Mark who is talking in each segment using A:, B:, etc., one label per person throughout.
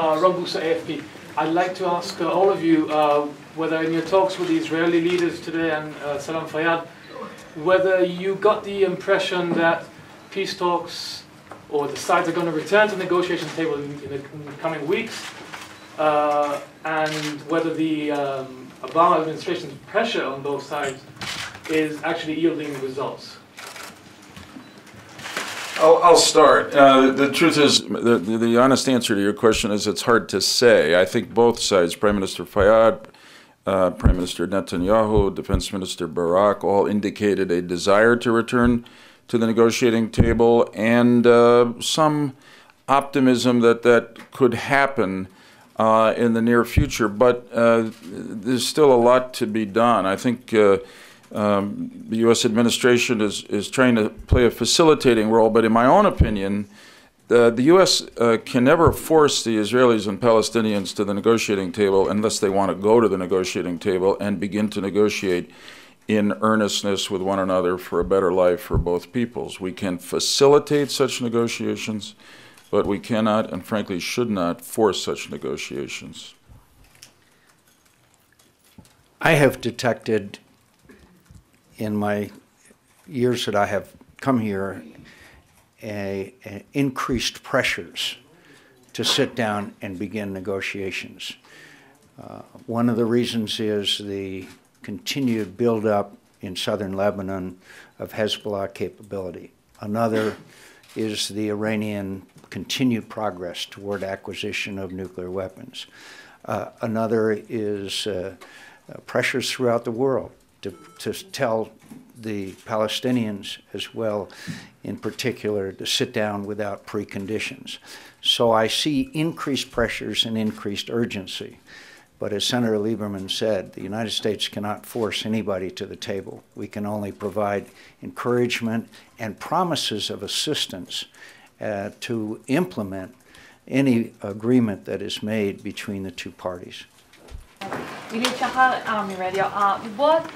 A: Rob Busa, AFP. I'd like to ask all of you whether in your talks with the Israeli leaders today and Salam Fayyad, whether you got the impression that peace talks or the sides are going to return to the negotiation table in the coming weeks, and whether the Obama administration's pressure on both sides is actually yielding results.
B: I'll start. The truth is, the honest answer to your question is it's hard to say. I think both sides, Prime Minister Fayyad, Prime Minister Netanyahu, Defense Minister Barak, all indicated a desire to return to the negotiating table and some optimism that that could happen in the near future. But there's still a lot to be done. I think the U.S. administration is trying to play a facilitating role, but in my own opinion, the U.S. can never force the Israelis and Palestinians to the negotiating table unless they want to go to the negotiating table and begin to negotiate in earnestness with one another for a better life for both peoples. We can facilitate such negotiations, but we cannot and frankly should not force such negotiations.
C: I have detected in my years that I have come here increased pressures to sit down and begin negotiations. One of the reasons is the continued buildup in southern Lebanon of Hezbollah capability. Another is the Iranian continued progress toward acquisition of nuclear weapons. Another is pressures throughout the world to tell the Palestinians as well, in particular, to sit down without preconditions. So I see increased pressures and increased urgency. But as Senator Lieberman said, the United States cannot force anybody to the table. We can only provide encouragement and promises of assistance to implement any agreement that is made between the two parties.
D: Army Radio. What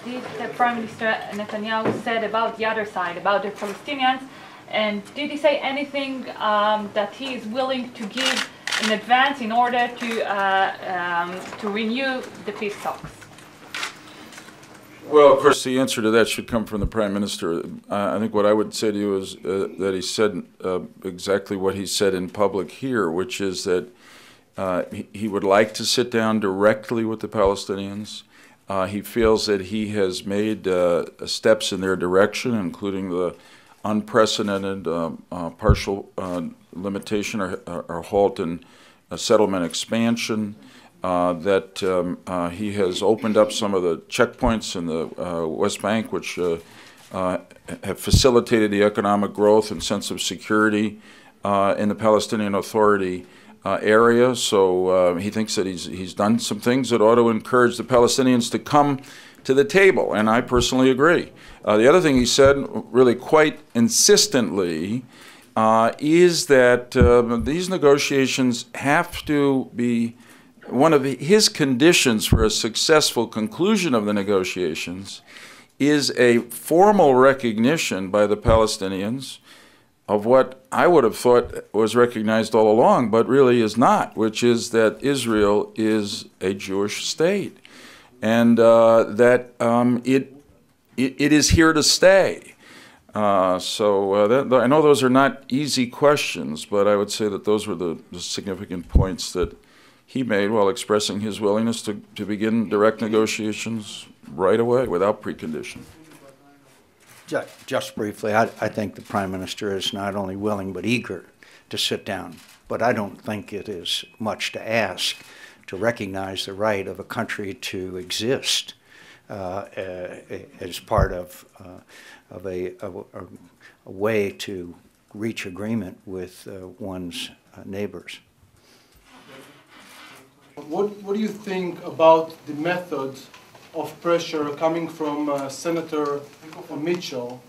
D: did the Prime Minister Netanyahu said about the other side, about the Palestinians, and did he say anything that he is willing to give in advance in order to renew the peace talks?
B: Well, of course, the answer to that should come from the Prime Minister. I think what I would say to you is that he said exactly what he said in public here, which is that he would like to sit down directly with the Palestinians. He feels that he has made steps in their direction, including the unprecedented partial limitation or halt in settlement expansion, that he has opened up some of the checkpoints in the West Bank, which have facilitated the economic growth and sense of security in the Palestinian Authority area. So he thinks that he's done some things that ought to encourage the Palestinians to come to the table, and I personally agree. The other thing he said, really quite insistently, is that these negotiations have to be one of his conditions for a successful conclusion of the negotiations is a formal recognition by the Palestinians of what I would have thought was recognized all along, but really is not, which is that Israel is a Jewish state, and that it is here to stay. I know those are not easy questions, but I would say that those were the significant points that he made while expressing his willingness to begin direct negotiations right away without precondition.
C: Just briefly, I think the Prime Minister is not only willing but eager to sit down, but I don't think it is much to ask to recognize the right of a country to exist as part of a way to reach agreement with one's neighbors.
E: What do you think about the methods of pressure coming from Senator Mitchell,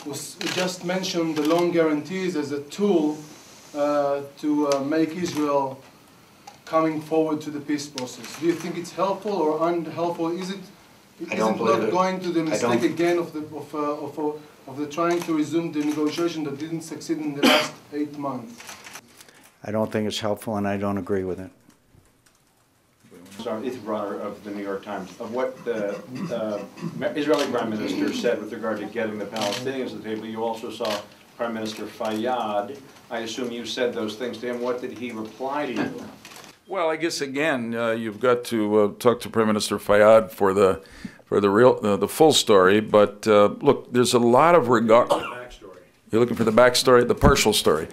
E: who just mentioned the loan guarantees as a tool to make Israel coming forward to the peace process? Do you think it's helpful or unhelpful? Isn't not going to the mistake again of the trying to resume the negotiation that didn't succeed in the last 8 months?
C: I don't think it's helpful, and I don't agree with it.
F: Sorry, Ethan Bronner of the New York Times. Of what the Israeli Prime Minister said with regard to getting the Palestinians to the table, you also saw Prime Minister Fayyad. I assume you said those things to him. What did he reply to you?
B: Well, I guess again, you've got to talk to Prime Minister Fayyad for the full story. But look, there's a lot of regard. You're looking for the backstory, the partial story.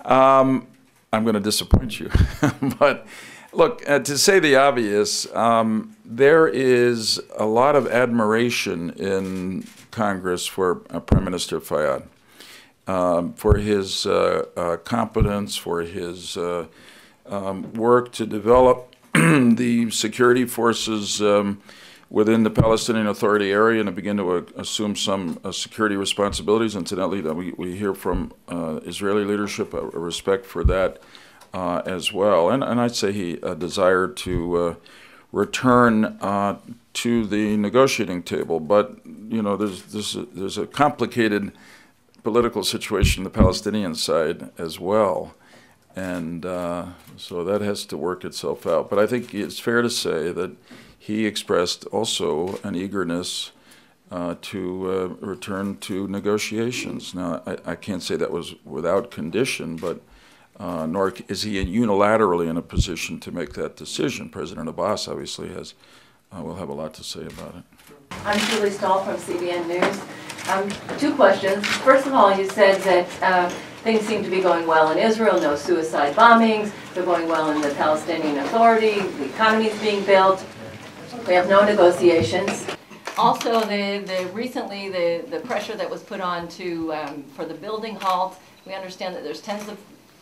B: I'm going to disappoint you, but. Look, to say the obvious, there is a lot of admiration in Congress for Prime Minister Fayyad, for his competence, for his work to develop the security forces within the Palestinian Authority area and to begin to assume some security responsibilities. Incidentally, we hear from Israeli leadership a respect for that. As well, and I'd say he desired to return to the negotiating table. But you know, there's a complicated political situation on the Palestinian side as well, and so that has to work itself out. But I think it's fair to say that he expressed also an eagerness to return to negotiations. Now, I can't say that was without condition, but. Nor is he unilaterally in a position to make that decision. President Abbas obviously will have a lot to say about it.
G: I'm Julie Stahl from CBN News. Two questions. First of all, you said that things seem to be going well in Israel, no suicide bombings, they're going well in the Palestinian Authority, the economy is being built, we have no negotiations. Also, recently the pressure that was put on for the building halt, we understand that there's tens of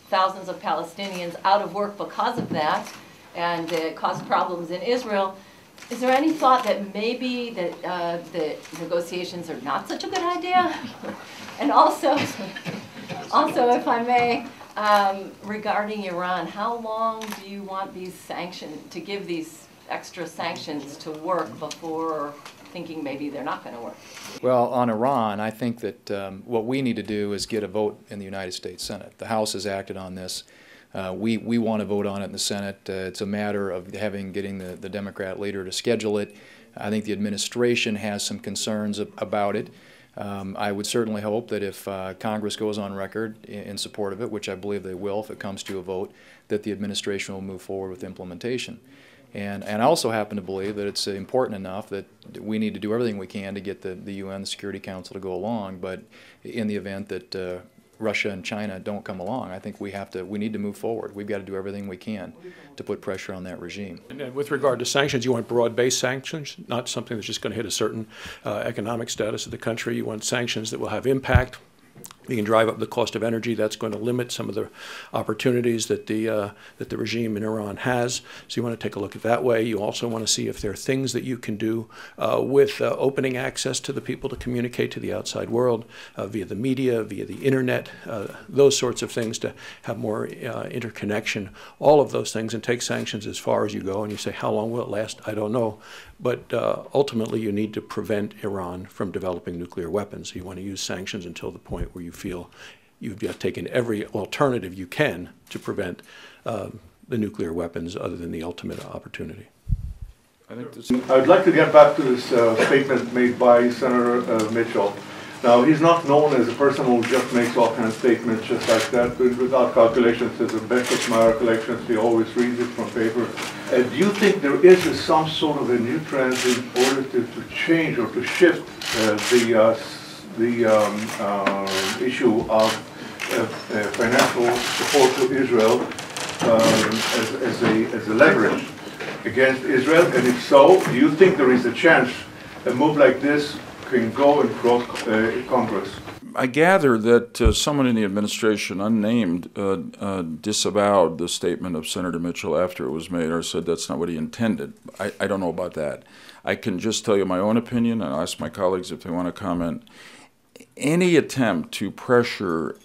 G: thousands of Palestinians out of work because of that, and it caused problems in Israel. Is there any thought that maybe the negotiations are not such a good idea? And also, if I may, regarding Iran, how long do you want these sanctions, to give these extra sanctions to work before thinking maybe they're not going to work?
H: Well, on Iran, I think that what we need to do is get a vote in the United States Senate. The House has acted on this. We want to vote on it in the Senate. It's a matter of getting the Democrat leader to schedule it. I think the administration has some concerns about it. I would certainly hope that if Congress goes on record in support of it, which I believe they will if it comes to a vote, that the administration will move forward with implementation. And I also happen to believe that it's important enough that we need to do everything we can to get the UN, the Security Council, to go along. But in the event that Russia and China don't come along, I think we need to move forward. We've got to do everything we can to put pressure on that regime.
I: And with regard to sanctions, you want broad-based sanctions, not something that's just going to hit a certain economic status of the country. You want sanctions that will have impact. You can drive up the cost of energy. That's going to limit some of the opportunities that the regime in Iran has. So you want to take a look at that way. You also want to see if there are things that you can do with opening access to the people to communicate to the outside world via the media, via the internet, those sorts of things to have more interconnection, all of those things, and take sanctions as far as you go. And you say, how long will it last? I don't know. But ultimately, you need to prevent Iran from developing nuclear weapons. You want to use sanctions until the point where you feel you've taken every alternative you can to prevent the nuclear weapons other than the ultimate opportunity.
J: I'd like to get back to this statement made by Senator Mitchell. Now, he's not known as a person who just makes all kinds of statements just like that, without calculations. To the best of my recollections, he always reads it from paper. Do you think there is some sort of a new trend in order to change or to shift the issue of financial support to Israel as a leverage against Israel? And if so, do you think there is a chance a move like this can go and cross Congress?
B: I gather that someone in the administration, unnamed, disavowed the statement of Senator Mitchell after it was made, or said that's not what he intended. I don't know about that. I can just tell you my own opinion, and I'll ask my colleagues if they want to comment. Any attempt to pressure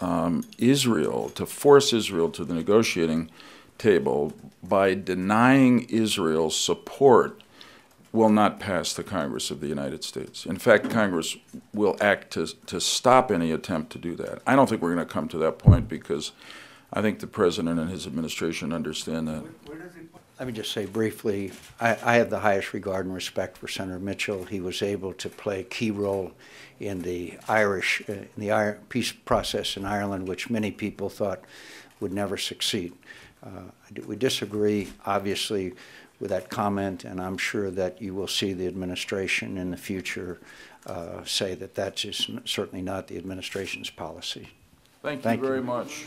B: Israel, to force Israel to the negotiating table by denying Israel support will not pass the Congress of the United States. In fact, Congress will act to stop any attempt to do that. I don't think we're going to come to that point because I think the President and his administration understand that.
C: Let me just say briefly, I have the highest regard and respect for Senator Mitchell. He was able to play a key role in the peace process in Ireland, which many people thought would never succeed. We disagree, obviously, with that comment, and I'm sure that you will see the administration in the future say that that's just certainly not the administration's policy.
B: Thank you very much.